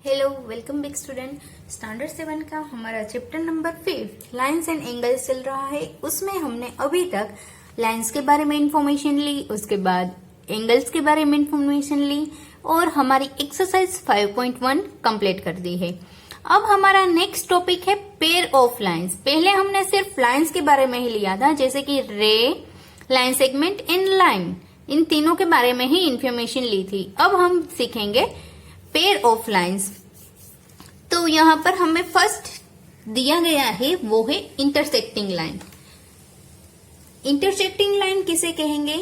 Hello welcome back student. Standard 7 का हमारा chapter number 5 lines and angles चल रहा है। उसमें हमने अभी तक लाइंस के बारे में इंफॉर्मेशन ली, उसके बाद एंगल्स के बारे में इंफॉर्मेशन ली और हमारी एक्सरसाइज 5.1 कंप्लीट कर दी है। अब हमारा नेक्स्ट टॉपिक है पेयर ऑफ लाइंस। पहले हमने सिर्फ लाइंस के बारे में ही लिया था, जैसे कि रे, लाइन सेगमेंट एंड लाइन, इन तीनों के बारे में ही इंफॉर्मेशन ली थी। अब हम सीखेंगे पेयर ऑफ लाइंस। तो यहां पर हमें फर्स्ट दिया गया है वो है इंटरसेक्टिंग लाइन। इंटरसेक्टिंग लाइन किसे कहेंगे?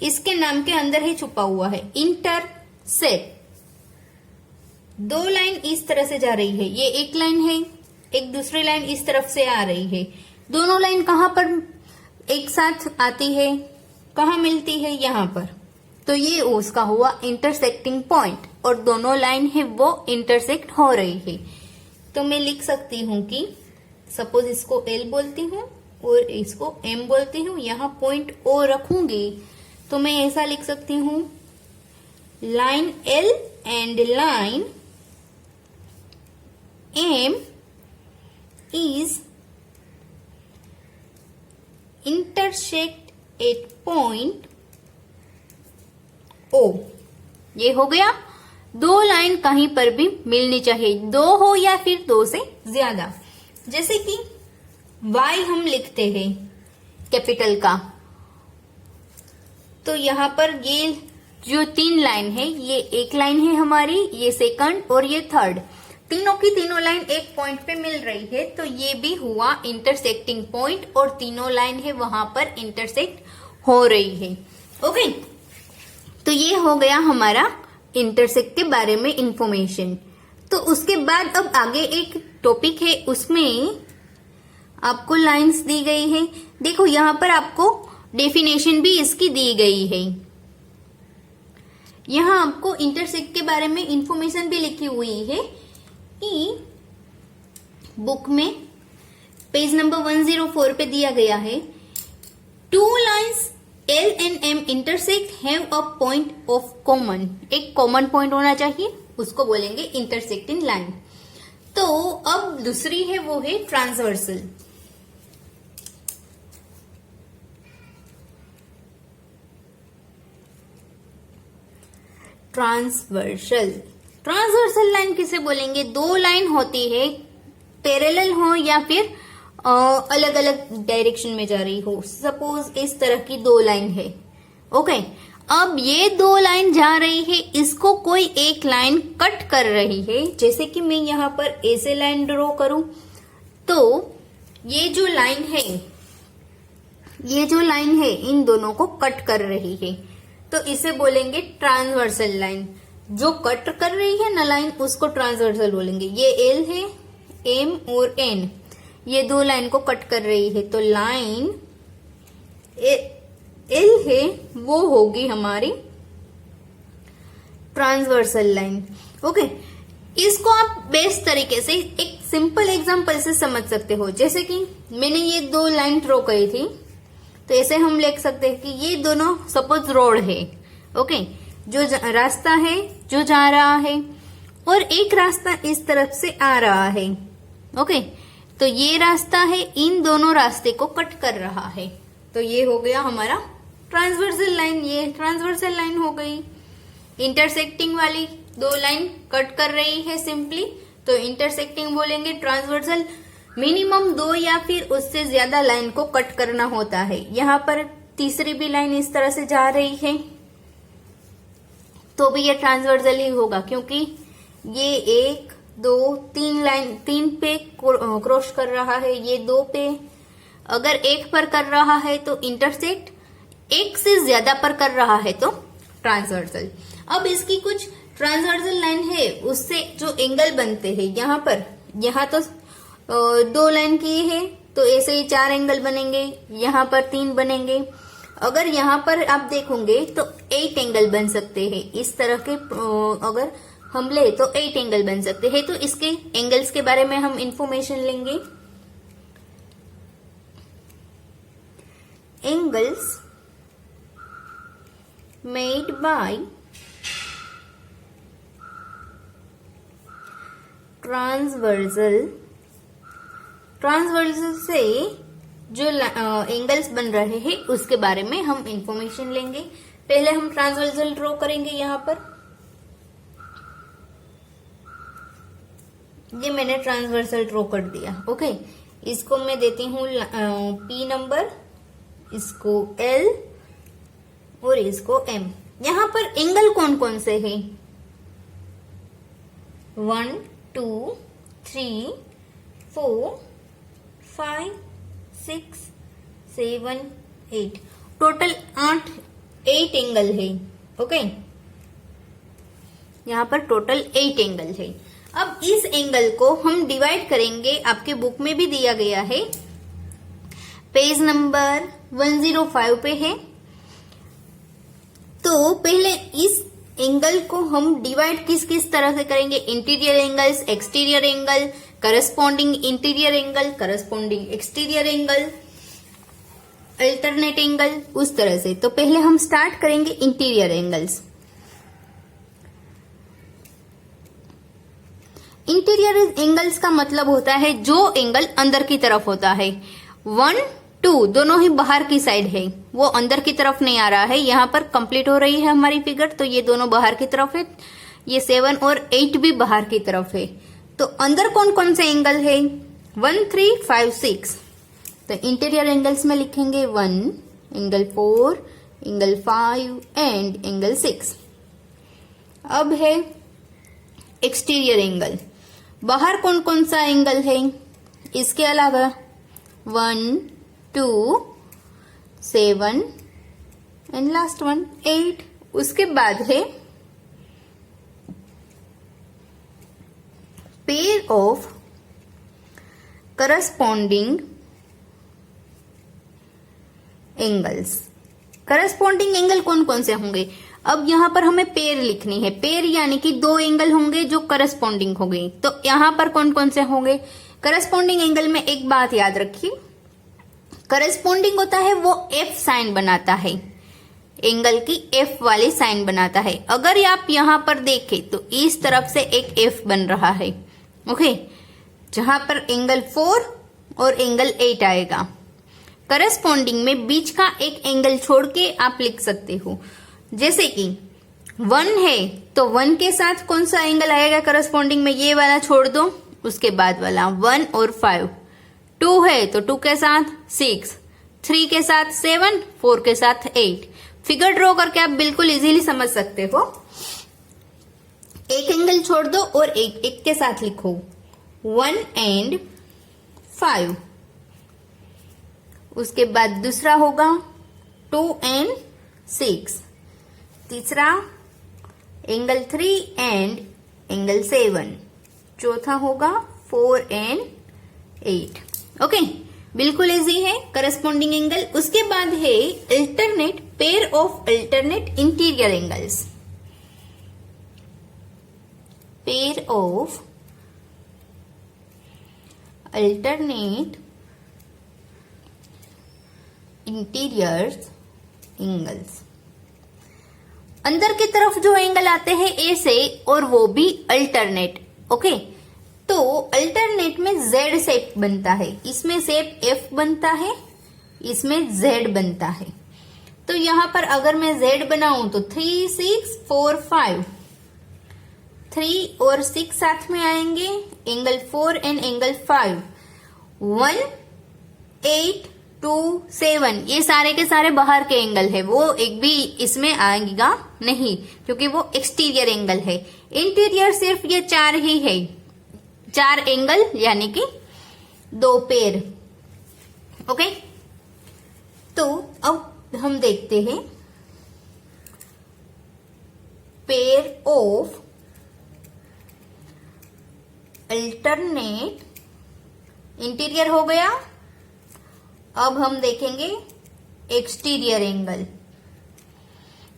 इसके नाम के अंदर ही छुपा हुआ है इंटरसेक्ट। दो लाइन इस तरह से जा रही है, ये एक लाइन है, एक दूसरी लाइन इस तरफ से आ रही है। दोनों लाइन कहां पर एक साथ आती है, कहां मिलती है? यहां पर। तो ये उसका हुआ इंटरसेक्टिंग पॉइंट और दोनों लाइन है वो इंटरसेक्ट हो रही है। तो मैं लिख सकती हूं कि सपोज इसको एल बोलती हूं और इसको एम बोलती हूं, यहां पॉइंट ओ रखूंगी तो मैं ऐसा लिख सकती हूं line L and line M is intersect at point O. ये हो गया। दो लाइन कहीं पर भी मिलनी चाहिए, दो हो या फिर दो से ज्यादा। जैसे कि y हम लिखते हैं कैपिटल का, तो यहां पर ये जो तीन लाइन है, ये एक लाइन है हमारी, ये सेकंड और ये थर्ड, तीनों की तीनों लाइन एक पॉइंट पे मिल रही है। तो ये भी हुआ इंटरसेक्टिंग पॉइंट और तीनों लाइन है वहां पर इंटरसेक्ट हो रही है। ओके, तो ये हो गया हमारा इंटरसेक्ट के बारे में इंफॉर्मेशन। तो उसके बाद अब आगे एक टॉपिक है, उसमें आपको लाइंस दी गई है। देखो यहां पर आपको डेफिनेशन भी इसकी दी गई है। यहां आपको इंटरसेक्ट के बारे में इंफॉर्मेशन भी लिखी हुई है कि बुक में पेज नंबर 104 पे दिया गया है, two lines L and M intersect have a point of common. एक कॉमन पॉइंट होना चाहिए, उसको बोलेंगे इंटरसेक्टिंग लाइन। तो अब दूसरी है वो है ट्रांसवर्सल। ट्रांसवर्सल लाइन किसे बोलेंगे? दो लाइन होती है, पैरेलल हो या फिर अलग अलग डायरेक्शन में जा रही हो। सपोज इस तरह की दो लाइन है। ओके, अब ये दो लाइन जा रही है, इसको कोई एक लाइन कट कर रही है। जैसे कि मैं यहां पर ऐसे लाइन ड्रॉ करूं तो ये जो लाइन है, ये जो लाइन है इन दोनों को कट कर रही है, तो इसे बोलेंगे ट्रांसवर्सल लाइन। जो कट कर रही है ना लाइन, उसको ट्रांसवर्सल बोलेंगे। ये एल है, एम और एन, ये दो लाइन को कट कर रही है, तो लाइन एल है वो होगी हमारी ट्रांसवर्सल लाइन। ओके, इसको आप बेस्ट तरीके से एक सिंपल एग्जांपल से समझ सकते हो। जैसे कि मैंने ये दो लाइन ड्रॉ करी थी, तो ऐसे हम लिख सकते हैं कि ये दोनों सपोज रोड है। ओके, जो रास्ता है जो जा रहा है और एक रास्ता इस तरफ से आ रहा है। ओके, तो ये रास्ता है, इन दोनों रास्ते को कट कर रहा है, तो ये हो गया हमारा ट्रांसवर्सल लाइन। ये ट्रांसवर्सल लाइन हो गई। इंटरसेक्टिंग वाली दो लाइन कट कर रही है सिंपली, तो इंटरसेक्टिंग बोलेंगे। ट्रांसवर्सल मिनिमम दो या फिर उससे ज्यादा लाइन को कट करना होता है। यहां पर तीसरी भी लाइन इस तरह से जा रही है तो भी ये ट्रांसवर्सल ही होगा, क्योंकि ये एक दो तीन लाइन, तीन पे क्रॉस कर रहा है, ये दो पे। अगर एक पर कर रहा है तो इंटरसेक्ट, एक से ज्यादा पर कर रहा है तो ट्रांसवर्सल। अब इसकी कुछ ट्रांसवर्सल लाइन है, उससे जो एंगल बनते हैं यहां पर, यहां तो दो लाइन की है तो ऐसे ही चार एंगल बनेंगे, यहां पर तीन बनेंगे। अगर यहां पर आप देखोगे तो 8 एंगल बन सकते हैं। इस तरह के अगर हम ले तो 8 एंगल बन सकते हैं। तो इसके एंगल्स के बारे में हम इंफॉर्मेशन लेंगे। एंगल्स मेड बाय ट्रांसवर्सल से जो एंगल्स बन रहे हैं उसके बारे में हम इंफॉर्मेशन लेंगे। पहले हम ट्रांसवर्सल ड्रॉ करेंगे। यहाँ पर ये मैंने ट्रांसवर्सल ड्रॉ कर दिया। ओके, इसको मैं देती हूँ P नंबर, इसको L और इसको M। यहाँ पर एंगल कौन कौन से हैं? 1 2 3 4 5 6 7 8, टोटल 8 एंगल है। ओके, यहाँ पर टोटल 8 एंगल है। अब इस एंगल को हम डिवाइड करेंगे, आपके बुक में भी दिया गया है, पेज नंबर 105 पे है। तो पहले इस एंगल को हम डिवाइड किस किस तरह से करेंगे? Interior angles, exterior angle, corresponding interior angle, corresponding exterior angle, alternate angle, उस तरह से। तो पहले हम स्टार्ट करेंगे इंटीरियर एंगल्स। इंटीरियर एंगल्स का मतलब होता है जो एंगल अंदर की तरफ होता है। 1 2 दोनों ही बाहर की साइड है, वो अंदर की तरफ नहीं आ रहा है। यहाँ पर कंप्लीट हो रही है हमारी फिगर, तो ये दोनों बाहर की तरफ है। ये 7 और 8 भी बाहर की तरफ है। तो अंदर कौन कौन से एंगल है? 1 3 5 6। तो इंटीरियर एंगल्स में लिखेंगे 1, एंगल 4, एंगल 5 एंड एंगल 6। अब है एक्सटीरियर एंगल। बाहर कौन कौन सा एंगल है इसके अलावा? 1 2 7 एंड लास्ट वन 8। उसके बाद है pair of corresponding angles. Corresponding angle कौन कौन से होंगे? अब यहाँ पर हमें पेयर लिखनी है। पेयर यानी कि 2 एंगल होंगे जो करस्पॉन्डिंग होंगे। तो यहाँ पर कौन कौन से होंगे? करस्पॉन्डिंग एंगल में एक बात याद रखिए, करस्पॉन्डिंग होता है वो F साइन बनाता है, एंगल की F वाली साइन बनाता है। अगर आप यहाँ पर देखें तो इस तरफ से एक F बन रहा है। ओके, जहां पर एंगल 4 और एंगल 8 आएगा। करस्पॉन्डिंग में बीच का एक एंगल छोड़ के आप लिख सकते हो। जैसे कि 1 है तो 1 के साथ कौन सा एंगल आएगा करस्पॉन्डिंग में? ये वाला छोड़ दो, उसके बाद वाला 1 और 5। 2 है तो 2 के साथ 6, 3 के साथ 7, 4 के साथ 8। फिगर ड्रॉ करके आप बिल्कुल इजीली समझ सकते हो। एक एंगल छोड़ दो और एक के साथ लिखो 1 एंड 5। उसके बाद दूसरा होगा 2 एंड 6। तीसरा एंगल 3 एंड एंगल 7। चौथा होगा 4 एंड 8। ओके, बिल्कुल इजी है करस्पॉन्डिंग एंगल। उसके बाद है alternate, pair of alternate interior angles. Pair of alternate interior angles. अंदर की तरफ जो एंगल आते हैं ए से, और वो भी अल्टरनेट। ओके, तो अल्टरनेट में Z शेप बनता है। इसमें शेप F बनता है, इसमें Z बनता है। तो यहां पर अगर मैं Z बनाऊं तो 3 6 4 5, 3 और 6 साथ में आएंगे, एंगल 4 एंड एंगल 5, 1 8 2 7। ये सारे के सारे बाहर के एंगल है, वो एक भी इसमें आएगा नहीं क्योंकि वो एक्सटीरियर एंगल है। इंटीरियर सिर्फ ये 4 ही है, 4 एंगल यानी कि 2 पेयर। ओके, तो अब हम देखते हैं पेयर ऑफ अल्टरनेट। इंटीरियर हो गया। अब हम देखेंगे एक्सटीरियर एंगल।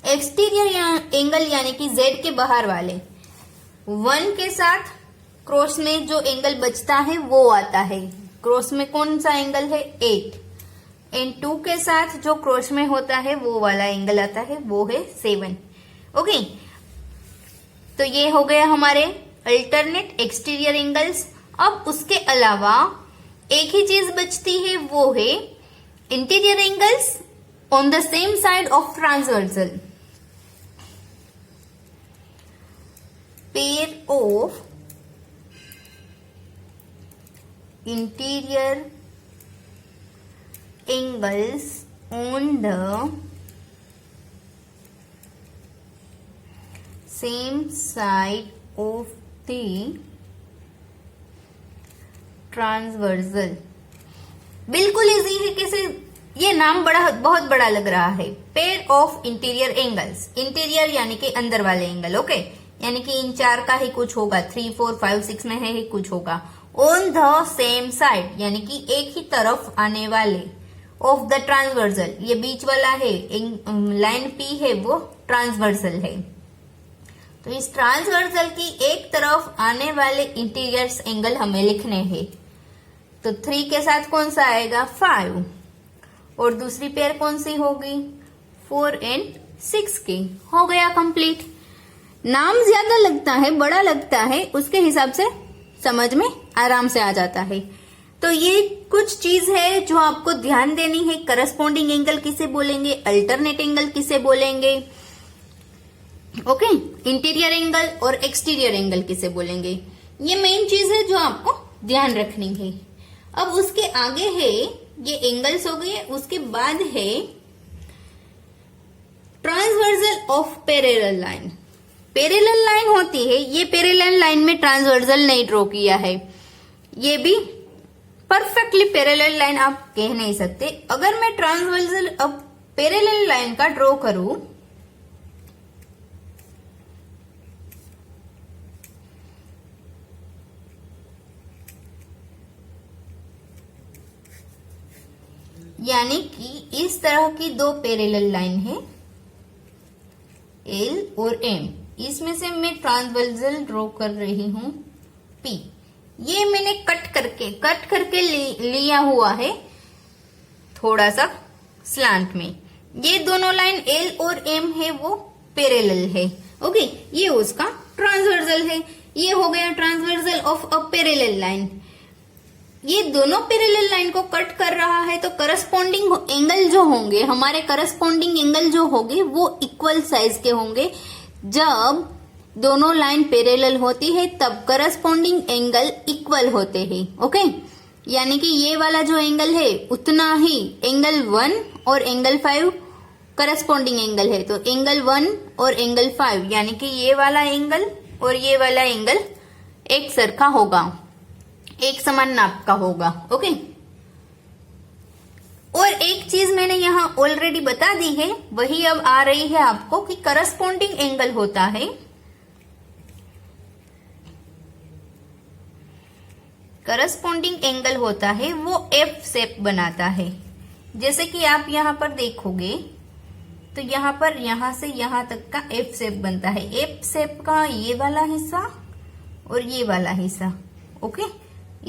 एक्सटीरियर एंगल यानी कि Z के बाहर वाले। 1 के साथ क्रॉस में जो एंगल बचता है वो आता है। क्रॉस में कौन सा एंगल है? 8। एंड 2 के साथ जो क्रॉस में होता है वो वाला एंगल आता है, वो है 7। ओके, तो ये हो गया हमारे अल्टरनेट एक्सटीरियर एंगल्स। अब उसके अलावा एक ही चीज बचती है, वो है interior angles on the same side of transversal. Pair of interior angles on the same side of the transversal। बिल्कुल इजी है। कैसे? ये नाम बहुत बड़ा लग रहा है। Pair of interior angles, interior यानी कि अंदर वाले एंगल। ओके, यानी कि इन 4 का ही कुछ होगा, 3, 4, 5, 6 में है ही कुछ होगा। ऑन द सेम साइड यानी कि एक ही तरफ आने वाले, ऑफ द ट्रांसवर्सल, ये बीच वाला है, लाइन पी है वो ट्रांसवर्सल है। तो इस ट्रांसवर्सल की एक तरफ आने वाले इंटीरियर एंगल हमें लिखने हैं। तो 3 के साथ कौन सा आएगा? 5। और दूसरी पेयर कौन सी होगी? 4 एंड 6 की। हो गया कंप्लीट। नाम ज्यादा लगता है, बड़ा लगता है, उसके हिसाब से समझ में आराम से आ जाता है। तो ये कुछ चीज है जो आपको ध्यान देनी है। करस्पॉन्डिंग एंगल किसे बोलेंगे, अल्टरनेट एंगल किसे बोलेंगे, ओके, इंटीरियर एंगल और एक्सटीरियर एंगल किसे बोलेंगे, ये मेन चीज है जो आपको ध्यान रखनी है। अब उसके आगे है, ये एंगल्स हो गए, उसके बाद है transversal of parallel line. Parallel line होती है, ये पैरेलल लाइन में ट्रांसवर्सल नहीं ड्रॉ किया है, ये भी परफेक्टली पैरेलल लाइन आप कह नहीं सकते। अगर मैं ट्रांसवर्सल अब पैरेलल लाइन का ड्रॉ करूं, यानी कि इस तरह की 2 पैरेलल लाइन है, एल और एम, इसमें से मैं ट्रांसवर्सल ड्रॉ कर रही हूं पी। ये मैंने कट करके लिया हुआ है थोड़ा सा स्लांट में। ये दोनों लाइन एल और एम है वो पैरेलल है। ओके, ये उसका ट्रांसवर्सल है। ये हो गया transversal of a parallel line. ये दोनों पैरेलल लाइन को कट कर रहा है, तो करस्पॉन्डिंग एंगल जो होंगे, हमारे करस्पॉन्डिंग एंगल जो होंगे वो इक्वल साइज के होंगे। जब दोनों लाइन पैरेलल होती है तब करस्पॉन्डिंग एंगल इक्वल होते हैं। ओके, यानी कि ये वाला जो एंगल है उतना ही एंगल 1 और एंगल 5 करस्पॉन्डिंग एंगल है। तो एंगल 1 और एंगल 5 यानी कि ये वाला एंगल और ये वाला एंगल एक सरखा होगा, एक समान नाप का होगा। ओके, और एक चीज मैंने यहां ऑलरेडी बता दी है, वही अब आ रही है आपको कि करस्पॉन्डिंग एंगल होता है, करस्पॉन्डिंग एंगल होता है वो एफ शेप बनाता है। जैसे कि आप यहां पर देखोगे तो यहां पर यहां से यहां तक का एफ शेप बनता है। एफ शेप का ये वाला हिस्सा और ये वाला हिस्सा। ओके,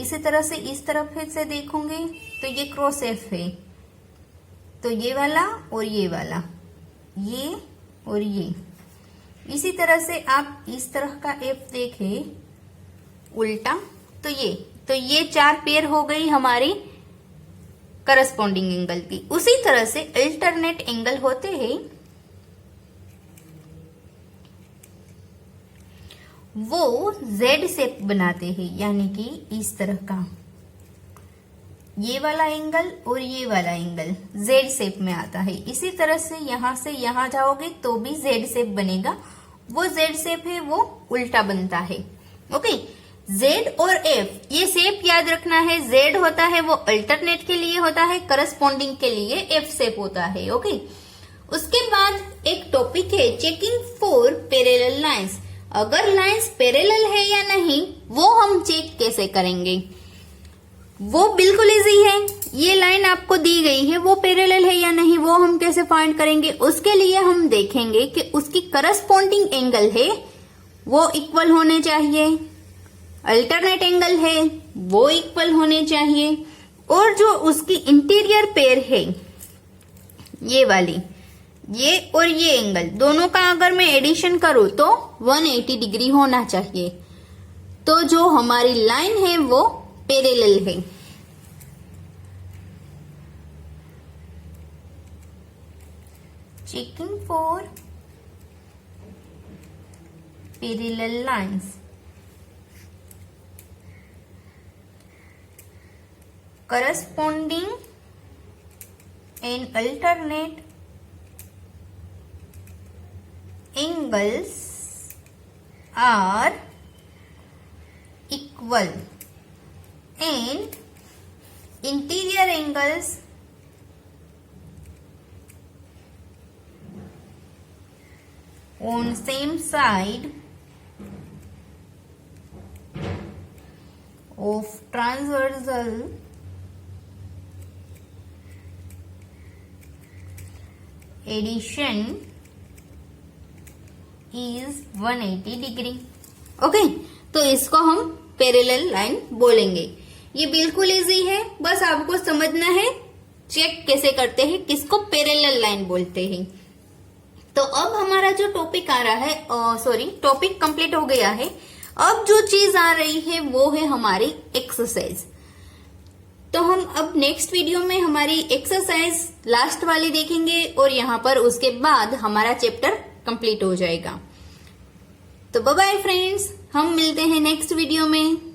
इसी तरह से इस तरफ से देखोगे तो ये क्रॉस एफ है, तो ये वाला और ये वाला, ये और ये। इसी तरह से आप इस तरह का एफ देखें उल्टा, तो ये 4 पेयर हो गई हमारी करस्पॉन्डिंग एंगल की। उसी तरह से अल्टरनेट एंगल होते हैं वो जेड शेप बनाते हैं, यानी कि इस तरह का ये वाला एंगल और ये वाला एंगल जेड शेप में आता है। इसी तरह से यहां जाओगे तो भी जेड शेप बनेगा। वो जेड शेप है वो उल्टा बनता है। ओके, जेड और एफ ये शेप याद रखना है। जेड होता है वो अल्टरनेट के लिए होता है, करस्पॉन्डिंग के लिए एफ शेप होता है। ओके, उसके बाद एक टॉपिक है चेकिंग फॉर पैरेलल लाइंस। अगर लाइंस पैरेलल है या नहीं वो हम चेक कैसे करेंगे, वो बिल्कुल इजी है। ये लाइन आपको दी गई है, वो पैरेलल है या नहीं वो हम कैसे फाइंड करेंगे। उसके लिए हम देखेंगे कि उसकी करस्पॉन्डिंग एंगल है वो इक्वल होने चाहिए, अल्टरनेट एंगल है वो इक्वल होने चाहिए, और जो उसकी इंटीरियर पेयर है ये वाली, ये और ये एंगल दोनों का अगर मैं एडिशन करूं तो 180 डिग्री होना चाहिए। तो जो हमारी लाइन है वो पैरेलल है। Checking for parallel lines. corresponding and alternate angles are equal and interior angles on same side of transversal addition is 180 degree. Okay, तो इसको हम पैरेलल लाइन बोलेंगे। ये बिल्कुल इजी है, बस आपको समझना है चेक कैसे करते हैं, किसको पैरेलल लाइन बोलते हैं। तो अब हमारा जो टॉपिक आ रहा है, टॉपिक कंप्लीट हो गया है। अब जो चीज आ रही है वो है हमारी एक्सरसाइज। तो हम अब नेक्स्ट वीडियो में हमारी एक्सरसाइज लास्ट वाली देखेंगे और यहाँ पर उसके बाद हमारा चैप्टर कंप्लीट हो जाएगा। तो बाय बाय फ्रेंड्स, हम मिलते हैं नेक्स्ट वीडियो में।